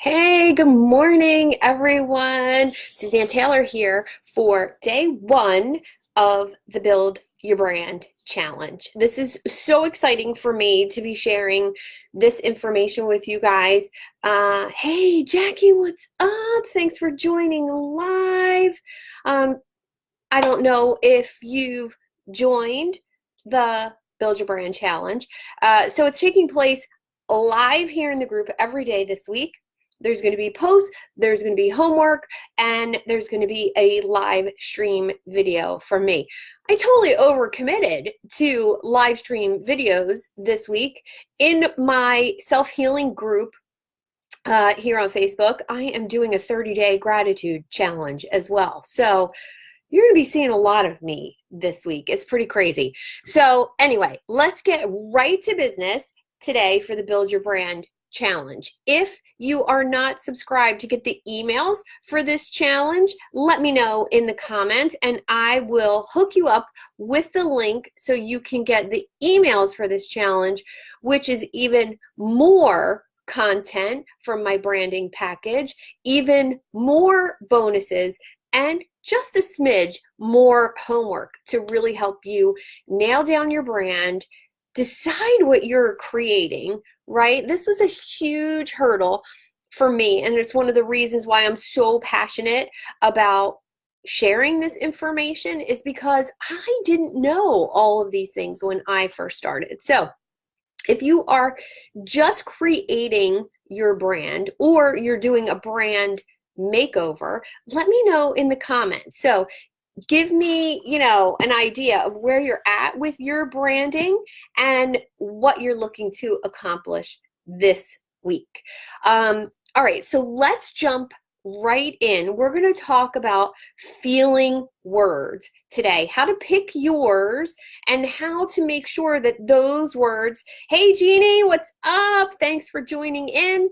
Hey, good morning, everyone. Suzanne Taylor here for day one of the Build Your Brand Challenge. This is so exciting for me to be sharing this information with you guys. Hey, Jackie, what's up? Thanks for joining live. I don't know if you've joined the Build Your Brand Challenge. So it's taking place live here in the group every day this week. There's going to be posts, there's going to be homework, and there's going to be a live stream video from me. I totally overcommitted to live stream videos this week in my self-healing group here on Facebook. I am doing a 30-day gratitude challenge as well. So you're going to be seeing a lot of me this week. It's pretty crazy. So anyway, let's get right to business today for the Build Your Brand Challenge. If you are not subscribed to get the emails for this challenge, let me know in the comments and I will hook you up with the link so you can get the emails for this challenge, which is even more content from my branding package, even more bonuses, and just a smidge more homework to really help you nail down your brand, decide what you're creating, right? This was a huge hurdle for me, and it's one of the reasons why I'm so passionate about sharing this information is because I didn't know all of these things when I first started. So if you are just creating your brand or you're doing a brand makeover, let me know in the comments. So give me, an idea of where you're at with your branding and what you're looking to accomplish this week. All right, so let's jump right in. We're going to talk about feeling words today, how to pick yours and how to make sure that those words, hey Jeannie, what's up? Thanks for joining in.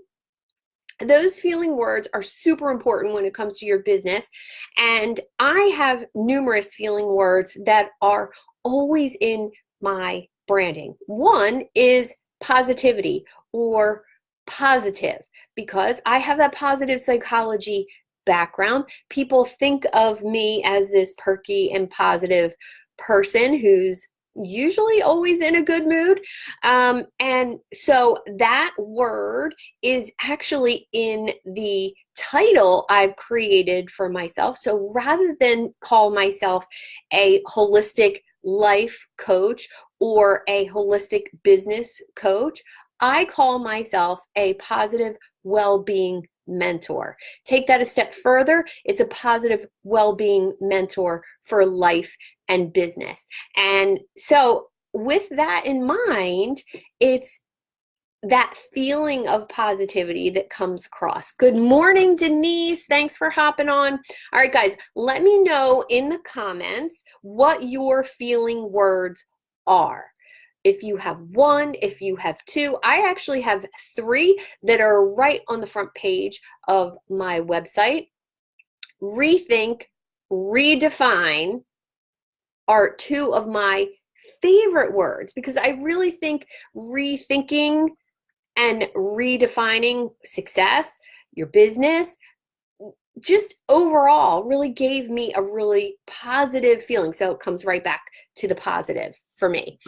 Those feeling words are super important when it comes to your business. And I have numerous feeling words that are always in my branding. One is positivity or positive, because I have that positive psychology background. People think of me as this perky and positive person who's usually always in a good mood. And so that word is actually in the title I've created for myself. So rather than call myself a holistic life coach or a holistic business coach, I call myself a positive well-being mentor. Take that a step further. It's a positive well-being mentor for life and business. And so with that in mind, it's that feeling of positivity that comes across. Good morning, Denise. Thanks for hopping on. All right, guys, let me know in the comments what your feeling words are. If you have one, if you have two, I actually have three that are right on the front page of my website. Rethink, redefine are two of my favorite words because I really think rethinking and redefining success, your business, just overall really gave me a really positive feeling. So it comes right back to the positive for me.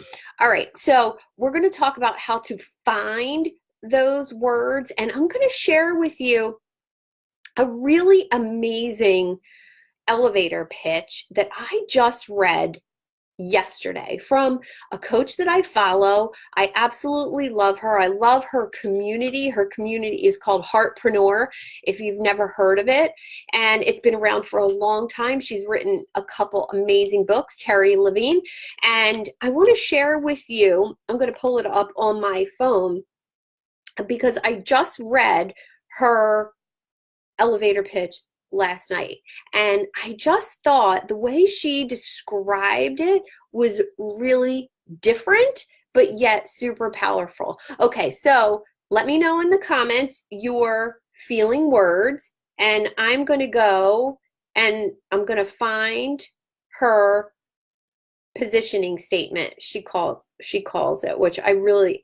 All right, so we're going to talk about how to find those words, and I'm going to share with you a really amazing elevator pitch that I just read yesterday from a coach that I follow. I absolutely love her. I love her community. Her community is called Heartpreneur, if you've never heard of it. And it's been around for a long time. She's written a couple amazing books, Terry Levine. And I want to share with you, I'm going to pull it up on my phone because I just read her elevator pitch last night. And I just thought the way she described it was really different, but yet super powerful. Okay, so let me know in the comments your feeling words, and I'm going to go and I'm going to find her positioning statement she calls it, which I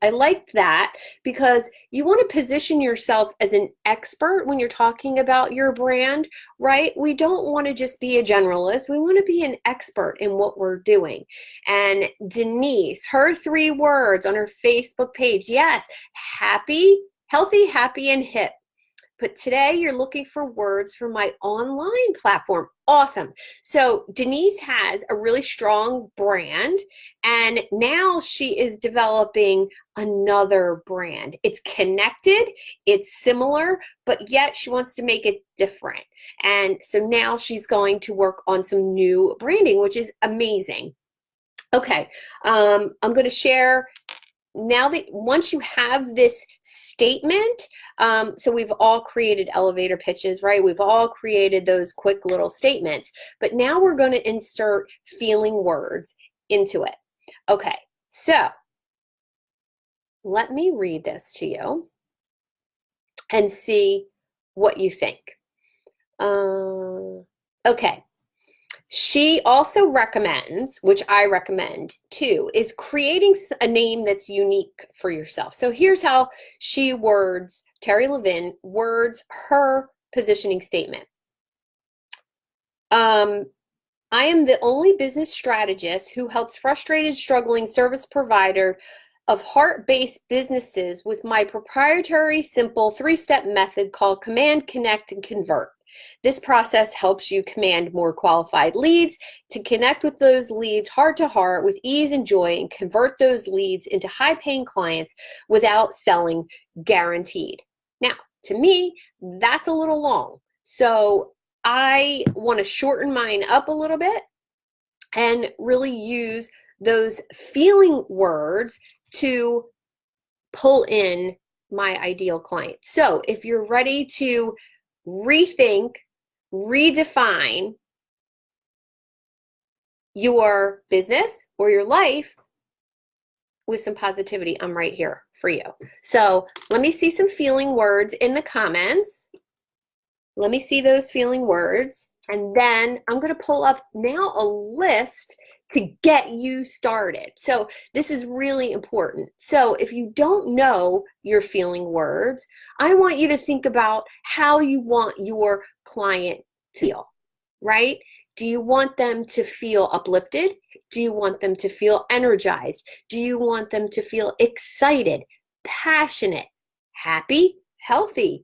like that, because you want to position yourself as an expert when you're talking about your brand, right? We don't want to just be a generalist. We want to be an expert in what we're doing. And Denise, her 3 words on her Facebook page, yes, happy, healthy, happy, and hip. But today you're looking for words for my online platform. Awesome. So Denise has a really strong brand, and now she is developing another brand. It's connected, it's similar, but yet she wants to make it different. And so now she's going to work on some new branding, which is amazing. Okay, I'm going to share now that once you have this statement, so we've all created elevator pitches, right? We've all created those quick little statements, but now we're going to insert feeling words into it. Okay, so let me read this to you and see what you think. Okay. She also recommends, which I recommend too, is creating a name that's unique for yourself. So here's how she words, Terry Levin words her positioning statement. I am the only business strategist who helps frustrated, struggling service provider of heart-based businesses with my proprietary, simple 3-step method called Command, Connect, and Convert. This process helps you command more qualified leads, to connect with those leads heart to heart with ease and joy, and convert those leads into high-paying clients without selling, guaranteed. Now, to me, that's a little long. So I want to shorten mine up a little bit and really use those feeling words to pull in my ideal client. So if you're ready to rethink, redefine your business or your life with some positivity, I'm right here for you. So let me see some feeling words in the comments. Let me see those feeling words. And then I'm going to pull up now a list to get you started. So this is really important. So if you don't know your feeling words, I want you to think about how you want your client to feel, right? Do you want them to feel uplifted? Do you want them to feel energized? Do you want them to feel excited, passionate, happy, healthy?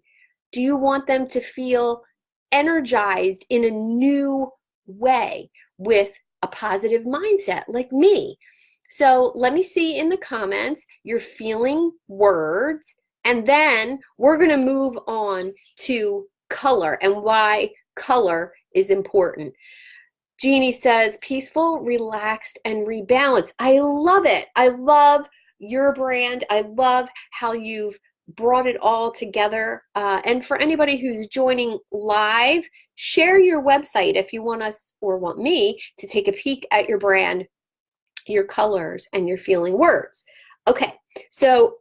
Do you want them to feel energized in a new way with a positive mindset like me? So let me see in the comments your feeling words, and then we're going to move on to color and why color is important. Jeannie says, peaceful, relaxed, and rebalanced. I love it. I love your brand. I love how you've brought it all together. And for anybody who's joining live, share your website if you want us or want me to take a peek at your brand, your colors, and your feeling words. Okay, so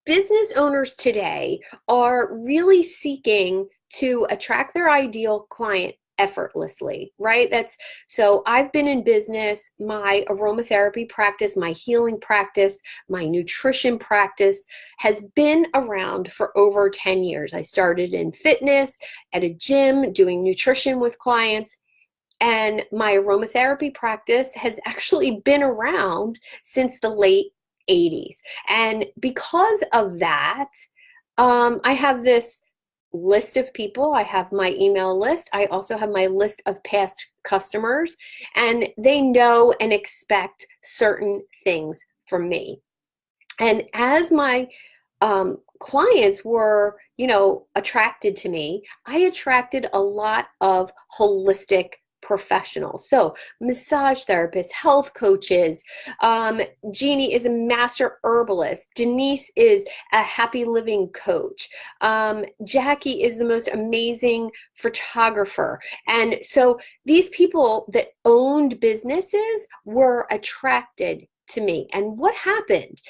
business owners today are really seeking to attract their ideal client effortlessly, right? So I've been in business, my aromatherapy practice, my healing practice, my nutrition practice has been around for over 10 years. I started in fitness at a gym doing nutrition with clients, and my aromatherapy practice has actually been around since the late 80s. And because of that, I have this list of people. I have my email list. I also have my list of past customers, and they know and expect certain things from me. And as my clients were, attracted to me, I attracted a lot of holistic professionals. So massage therapists, health coaches, Jeannie is a master herbalist. Denise is a happy living coach. Jackie is the most amazing photographer. And so these people that owned businesses were attracted to me. And what happened?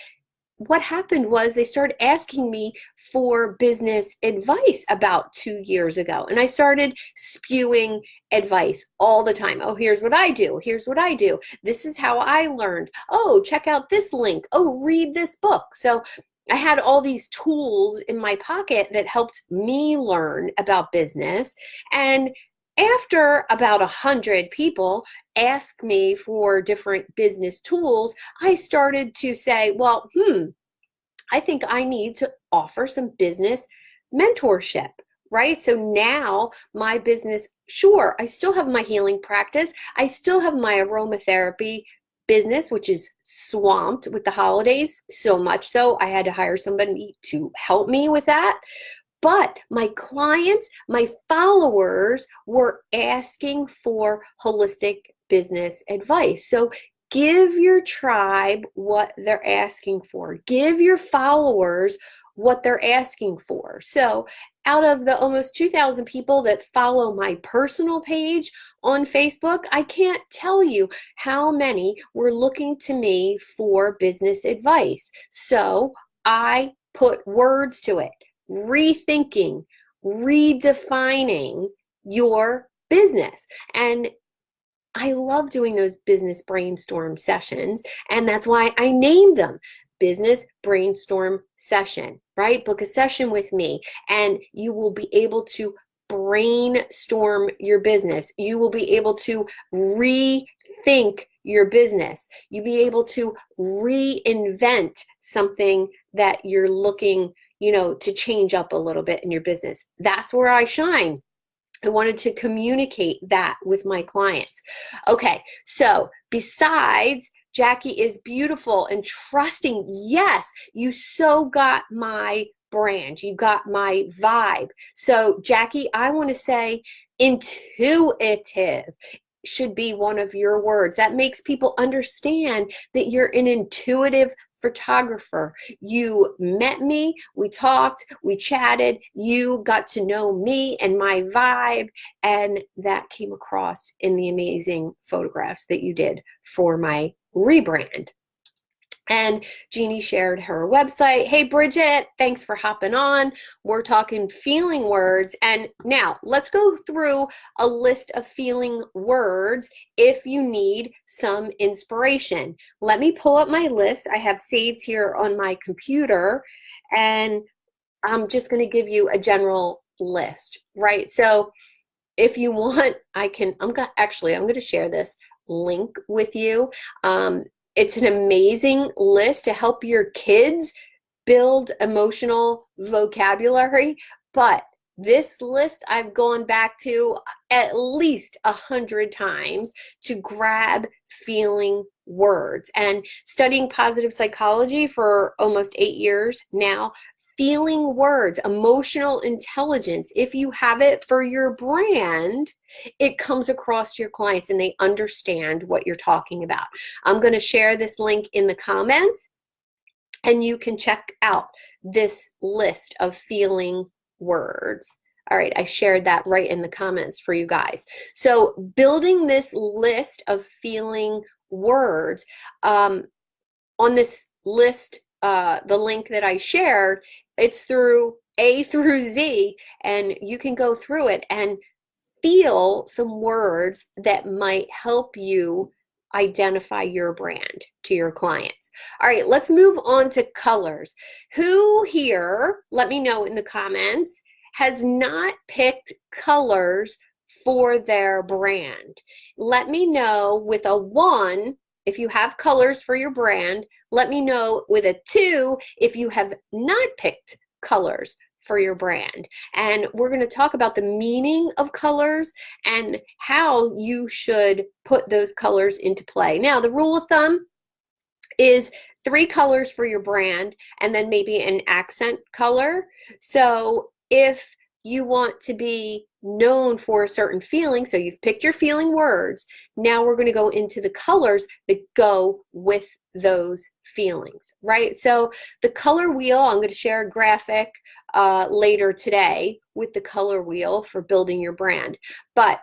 what happened was they started asking me for business advice about 2 years ago. And I started spewing advice all the time. Oh, here's what I do. Here's what I do. This is how I learned. Oh, check out this link. Oh, read this book. So I had all these tools in my pocket that helped me learn about business. And after about 100 people ask me for different business tools, I started to say, well, I think I need to offer some business mentorship, right? So now my business, sure, I still have my healing practice. I still have my aromatherapy business, which is swamped with the holidays, so much so I had to hire somebody to help me with that. But my clients, my followers were asking for holistic business advice. So give your tribe what they're asking for. Give your followers what they're asking for. So out of the almost 2,000 people that follow my personal page on Facebook, I can't tell you how many were looking to me for business advice. So I put words to it. Rethinking, redefining your business. And I love doing those business brainstorm sessions, and that's why I named them Business Brainstorm Session, right? Book a session with me, and you will be able to brainstorm your business. You will be able to rethink your business. You'll be able to reinvent something that you're looking to change up a little bit in your business. That's where I shine. I wanted to communicate that with my clients. Okay, so besides Jackie is beautiful and trusting, yes, you so got my brand. You got my vibe. So Jackie, I want to say intuitive should be one of your words. That makes people understand that you're an intuitive photographer. You met me, we talked, we chatted, you got to know me and my vibe, and that came across in the amazing photographs that you did for my rebrand. And Jeannie shared her website. Hey, Bridget, thanks for hopping on. We're talking feeling words. And now let's go through a list of feeling words if you need some inspiration. Let me pull up my list I have saved here on my computer, and I'm just going to give you a general list, right? So if you want, I'm going to share this link with you. It's an amazing list to help your kids build emotional vocabulary, but this list I've gone back to at least 100 times to grab feeling words. And studying positive psychology for almost 8 years now, feeling words, emotional intelligence, if you have it for your brand, it comes across to your clients and they understand what you're talking about. I'm going to share this link in the comments, and you can check out this list of feeling words. All right, I shared that right in the comments for you guys. So building this list of feeling words, on this list, the link that I shared, it's through A through Z, and you can go through it and feel some words that might help you identify your brand to your clients. All right, let's move on to colors. Who here, let me know in the comments, has not picked colors for their brand? Let me know with a 1 if you have colors for your brand. Let me know with a 2 if you have not picked colors for your brand. And we're going to talk about the meaning of colors and how you should put those colors into play. Now, the rule of thumb is 3 colors for your brand and then maybe an accent color. So if you want to be known for a certain feeling, so you've picked your feeling words, now we're going to go into the colors that go with those feelings, right? So the color wheel, I'm going to share a graphic later today with the color wheel for building your brand. But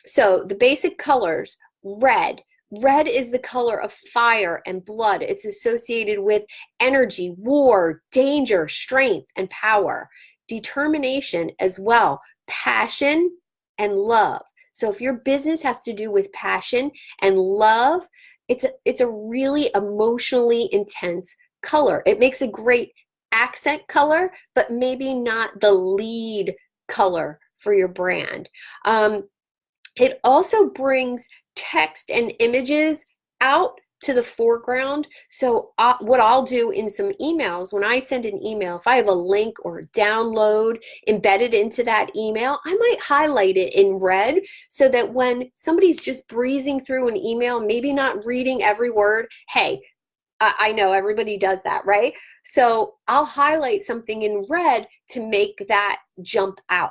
so the basic colors: red, Red is the color of fire and blood. It's associated with energy, war, danger, strength, and power. Determination as well, passion and love. So if your business has to do with passion and love, it's a really emotionally intense color. It makes a great accent color, but maybe not the lead color for your brand. It also brings text and images out to the foreground. So what I'll do in some emails, when I send an email, if I have a link or a download embedded into that email, I might highlight it in red so that when somebody's just breezing through an email, maybe not reading every word, hey, I know everybody does that, right? So I'll highlight something in red to make that jump out.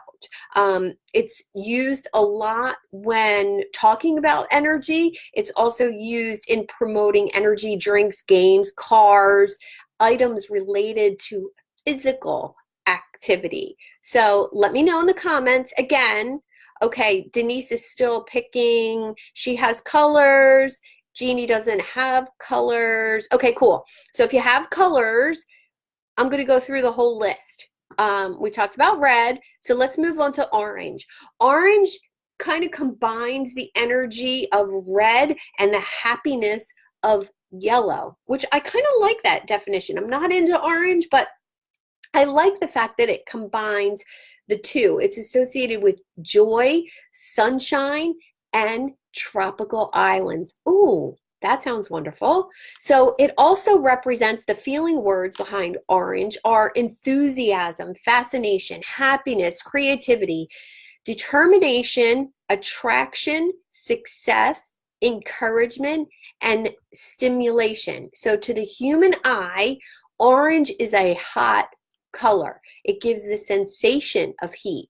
It's used a lot when talking about energy. It's also used in promoting energy drinks, games, cars, items related to physical activity. So let me know in the comments again. Okay, Denise is still picking. She has colors. Jeannie doesn't have colors. Okay, cool. So if you have colors, I'm going to go through the whole list. We talked about red, so let's move on to orange. Orange kind of combines the energy of red and the happiness of yellow, which I kind of like that definition. I'm not into orange, but I like the fact that it combines the two. It's associated with joy, sunshine, and tropical islands. Ooh, that sounds wonderful. So it also represents the feeling words behind orange are enthusiasm, fascination, happiness, creativity, determination, attraction, success, encouragement, and stimulation. So to the human eye, orange is a hot color. It gives the sensation of heat,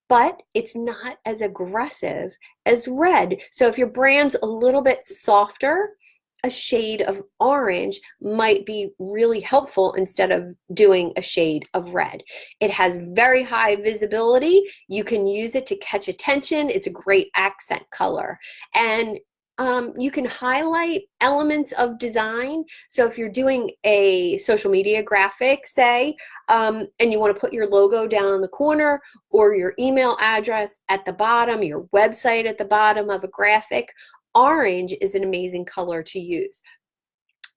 but it's not as aggressive as red. So if your brand's a little bit softer, a shade of orange might be really helpful instead of doing a shade of red. It has very high visibility. You can use it to catch attention. It's a great accent color. And you can highlight elements of design. So if you're doing a social media graphic, say, and you want to put your logo down in the corner or your email address at the bottom, your website at the bottom of a graphic, orange is an amazing color to use.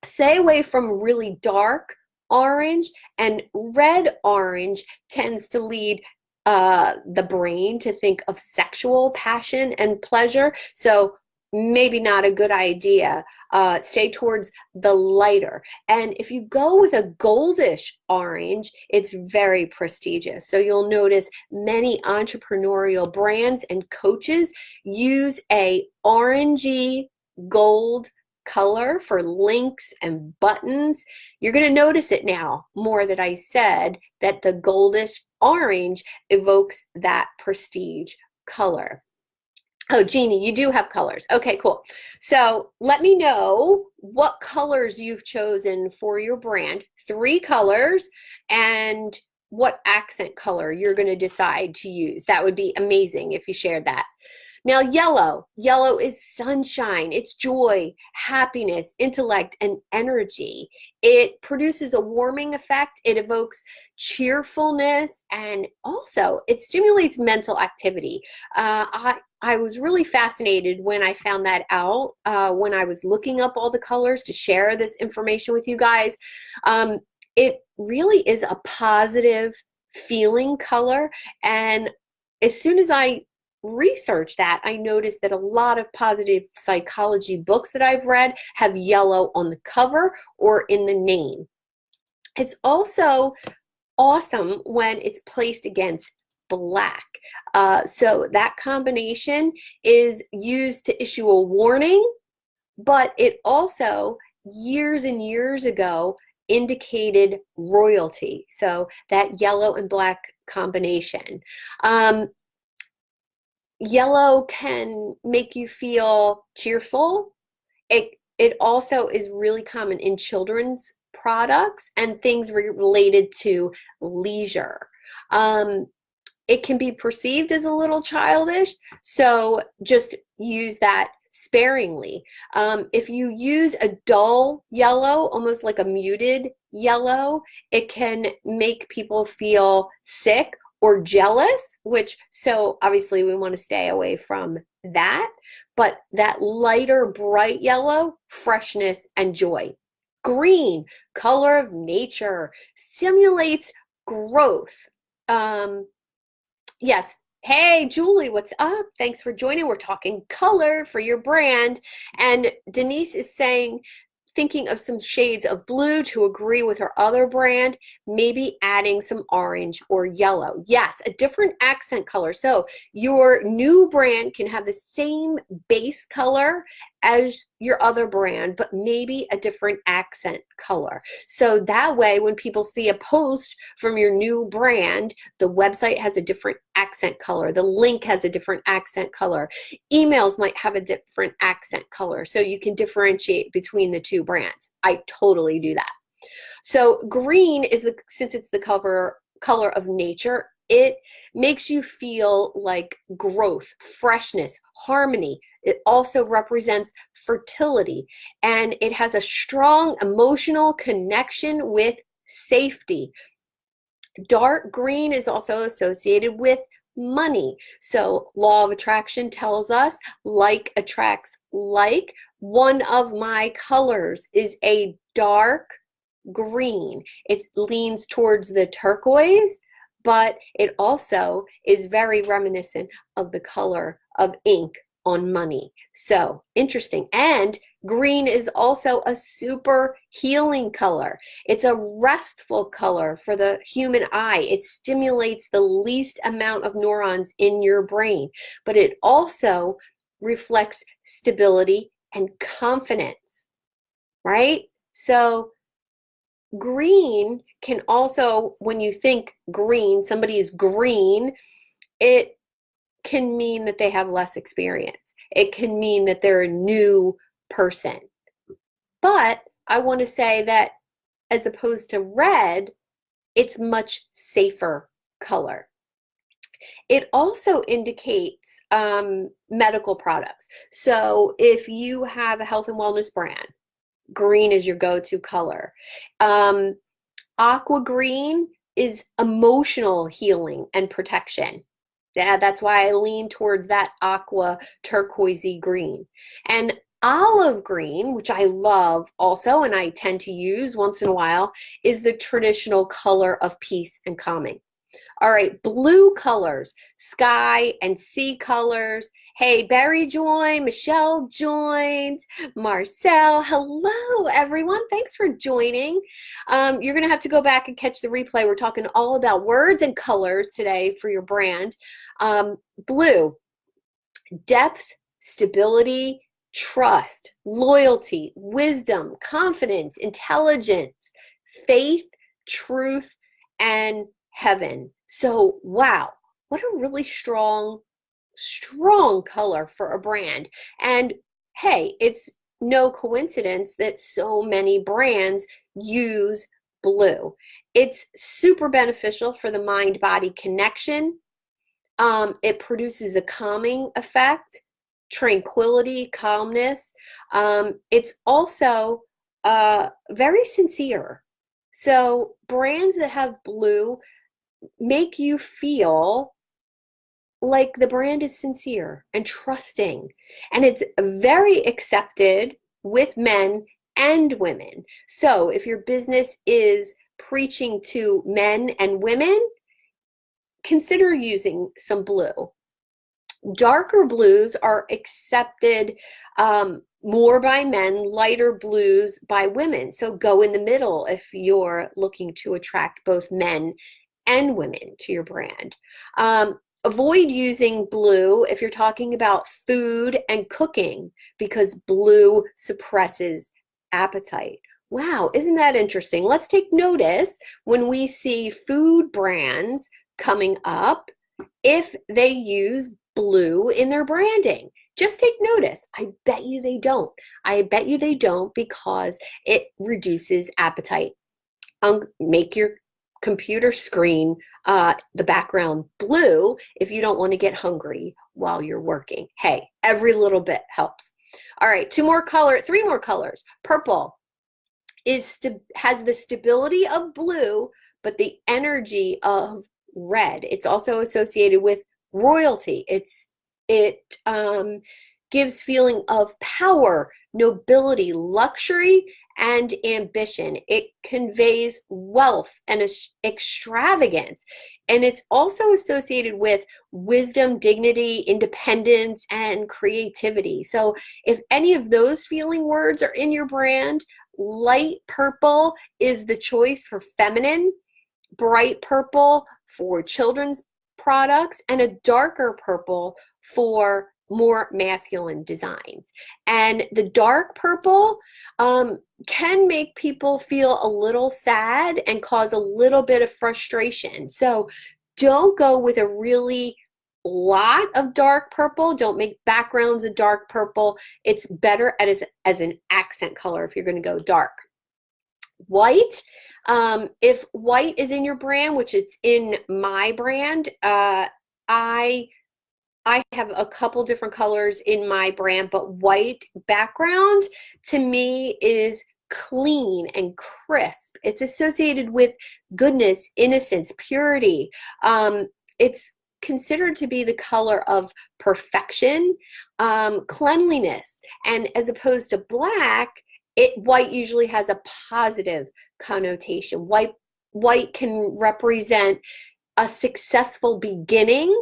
Stay away from really dark orange, and red orange tends to lead the brain to think of sexual passion and pleasure. So maybe not a good idea. Stay towards the lighter. And if you go with a goldish orange, it's very prestigious. So you'll notice many entrepreneurial brands and coaches use a orangey gold color for links and buttons. You're going to notice it now more that I said that the goldish orange evokes that prestige color. Oh, Jeannie, you do have colors. Okay, cool. So let me know what colors you've chosen for your brand, 3 colors, and what accent color you're going to decide to use. That would be amazing if you shared that. Now, yellow. Yellow is sunshine. It's joy, happiness, intellect, and energy. It produces a warming effect. It evokes cheerfulness, and also it stimulates mental activity. I was really fascinated when I found that out when I was looking up all the colors to share this information with you guys. It really is a positive feeling color, and as soon as I researched that, I noticed that a lot of positive psychology books that I've read have yellow on the cover or in the name. It's also awesome when it's placed against black. So that combination is used to issue a warning, but it also, years and years ago, indicated royalty. So that yellow and black combination. Yellow can make you feel cheerful. It also is really common in children's products and things related to leisure. It can be perceived as a little childish, so just use that sparingly. If you use a dull yellow, almost like a muted yellow, it can make people feel sick or jealous, so obviously we want to stay away from that. But that lighter, bright yellow, freshness and joy. Green, color of nature, simulates growth. Yes. Hey, Julie, what's up? Thanks for joining. We're talking color for your brand. And Denise is saying, thinking of some shades of blue to agree with her other brand, maybe adding some orange or yellow. Yes, a different accent color. So your new brand can have the same base color as your other brand, but maybe a different accent color. So that way, when people see a post from your new brand, the website has a different accent color. The link has a different accent color. Emails might have a different accent color. So you can differentiate between the two brands. I totally do that. So green is since it's the color of nature, it makes you feel like growth, freshness, harmony. It also represents fertility, and it has a strong emotional connection with safety. Dark green is also associated with money. So law of attraction tells us like attracts like. One of my colors is a dark green. It leans towards the turquoise, but it also is very reminiscent of the color of ink on money. So interesting. And green is also a super healing color. It's a restful color for the human eye. It stimulates the least amount of neurons in your brain, but it also reflects stability and confidence, right? So green can also, when you think green, somebody is green, it can mean that they have less experience. It can mean that they're a new person. But I want to say that as opposed to red, it's much safer color. It also indicates medical products. So if you have a health and wellness brand, green is your go-to color. Aqua green is emotional healing and protection. Yeah, that's why I lean towards that aqua turquoisey green. And olive green, which I love also, and I tend to use once in a while, is the traditional color of peace and calming. All right, blue colors, sky and sea colors. Hey, Barry joined, Michelle joined, Marcel, hello everyone. Thanks for joining. You're gonna have to go back and catch the replay. We're talking all about words and colors today for your brand. Blue, depth, stability, trust, loyalty, wisdom, confidence, intelligence, faith, truth, and heaven. So, wow, what a really strong color for a brand. And hey, it's no coincidence that so many brands use blue. It's super beneficial for the mind-body connection. It produces a calming effect, tranquility, calmness. It's also very sincere. So brands that have blue make you feel like the brand is sincere and trusting, and it's very accepted with men and women. So if your business is preaching to men and women, consider using some blue. Darker blues are accepted more by men, lighter blues by women. So go in the middle if you're looking to attract both men and women to your brand. Avoid using blue if you're talking about food and cooking, because blue suppresses appetite. Wow, isn't that interesting? Let's take notice when we see food brands coming up if they use blue in their branding. Just take notice. I bet you they don't. I bet you they don't, because it reduces appetite. Make your computer screen the background blue if you don't want to get hungry while you're working. Hey, every little bit helps. All right, three more colors. Purple has the stability of blue, but the energy of red. It's also associated with royalty. It gives feeling of power, nobility, luxury, and ambition. It conveys wealth and extravagance. And it's also associated with wisdom, dignity, independence, and creativity. So if any of those feeling words are in your brand, light purple is the choice for feminine, bright purple for children's products, and a darker purple for more masculine designs. And the dark purple can make people feel a little sad and cause a little bit of frustration. So don't go with a really lot of dark purple. Don't make backgrounds a dark purple. It's better as an accent color if you're going to go dark. White, if white is in your brand, which it's in my brand, I have a couple different colors in my brand, but white background to me is clean and crisp. It's associated with goodness, innocence, purity. It's considered to be the color of perfection, cleanliness, and as opposed to black, white usually has a positive connotation. White can represent a successful beginning,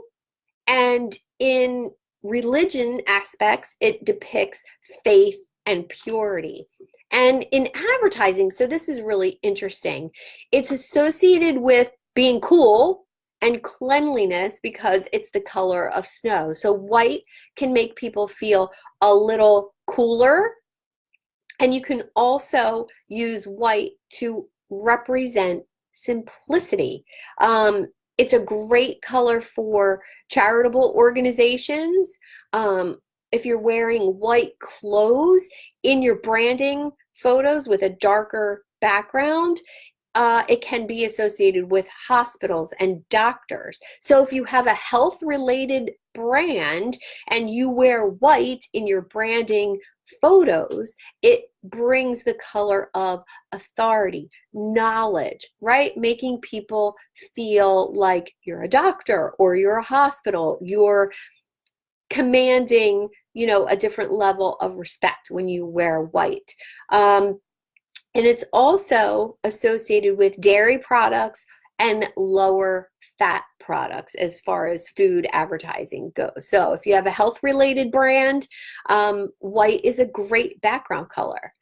and in religion aspects, it depicts faith and purity. And in advertising, so this is really interesting, it's associated with being cool and cleanliness because it's the color of snow. So white can make people feel a little cooler. And you can also use white to represent simplicity. It's a great color for charitable organizations. If you're wearing white clothes in your branding photos with a darker background, it can be associated with hospitals and doctors. So if you have a health-related brand and you wear white in your branding photos, it brings the color of authority, knowledge, right? Making people feel like you're a doctor or you're a hospital. You're commanding, a different level of respect when you wear white. And it's also associated with dairy products and lower fat products as far as food advertising goes. So if you have a health-related brand, white is a great background color.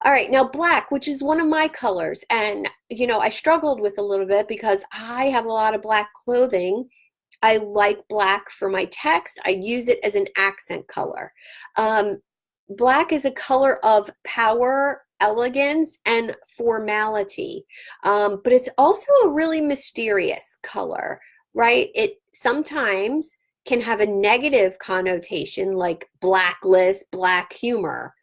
All right, now black, which is one of my colors, and I struggled with a little bit because I have a lot of black clothing. I like black for my text. I use it as an accent color. Black is a color of power, elegance, and formality, but it's also a really mysterious color, right? It sometimes can have a negative connotation like blacklist, black humor,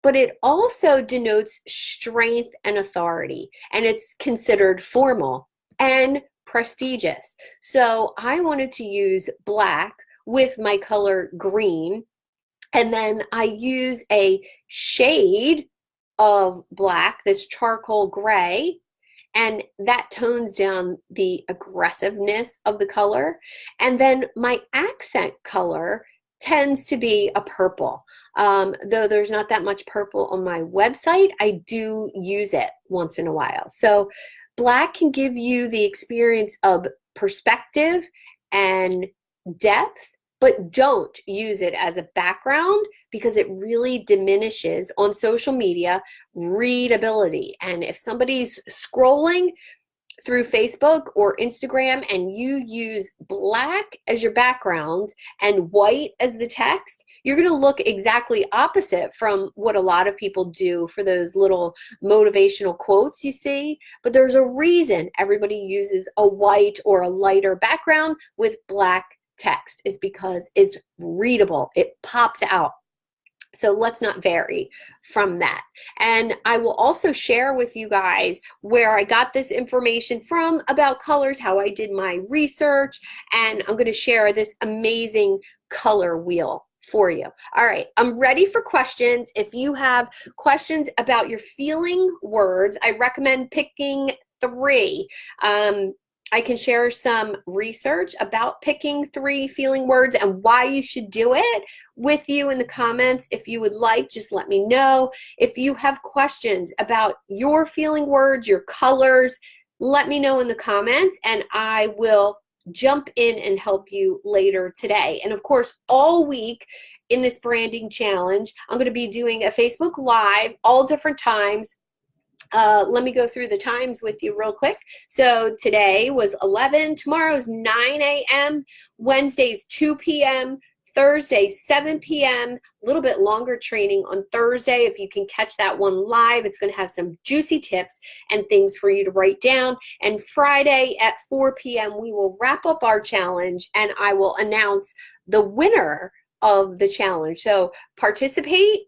but it also denotes strength and authority, and it's considered formal and prestigious. So I wanted to use black with my color green, and then I use a shade of black, this charcoal gray, and that tones down the aggressiveness of the color. And then my accent color tends to be a purple. Though there's not that much purple on my website, I do use it once in a while. So black can give you the experience of perspective and depth, but don't use it as a background because it really diminishes on social media readability. And if somebody's scrolling through Facebook or Instagram and you use black as your background and white as the text, you're going to look exactly opposite from what a lot of people do for those little motivational quotes you see. But there's a reason everybody uses a white or a lighter background with black text, is because it's readable. It pops out. So let's not vary from that. And I will also share with you guys where I got this information from about colors, how I did my research, and I'm going to share this amazing color wheel for you. All right, I'm ready for questions. If you have questions about your feeling words, I recommend picking 3. I can share some research about picking 3 feeling words and why you should do it with you in the comments. If you would like, just let me know. If you have questions about your feeling words, your colors, let me know in the comments and I will jump in and help you later today. And of course, all week in this branding challenge, I'm going to be doing a Facebook Live all different times. Let me go through the times with you real quick. So today was 11, tomorrow's 9 a.m., Wednesday's 2 p.m., Thursday, 7 p.m., a little bit longer training on Thursday. If you can catch that one live, it's going to have some juicy tips and things for you to write down. And Friday at 4 p.m., we will wrap up our challenge and I will announce the winner of the challenge. So participate,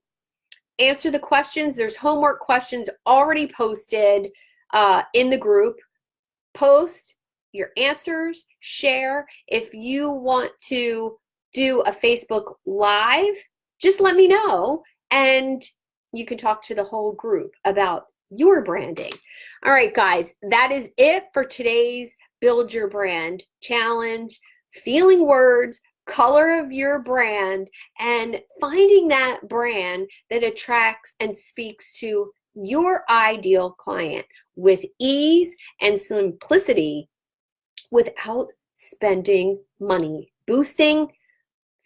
answer the questions. There's homework questions already posted in the group. Post your answers, share. If you want to do a Facebook Live, just let me know and you can talk to the whole group about your branding. All right, guys, that is it for today's Build Your Brand Challenge. Feeling words, color of your brand, and finding that brand that attracts and speaks to your ideal client with ease and simplicity without spending money. Boosting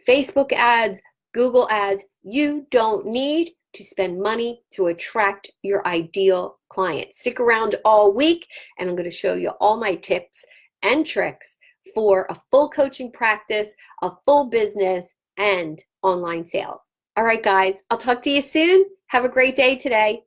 Facebook ads, Google ads, you don't need to spend money to attract your ideal client. Stick around all week and I'm going to show you all my tips and tricks for a full coaching practice, a full business, and online sales. All right, guys, I'll talk to you soon. Have a great day today.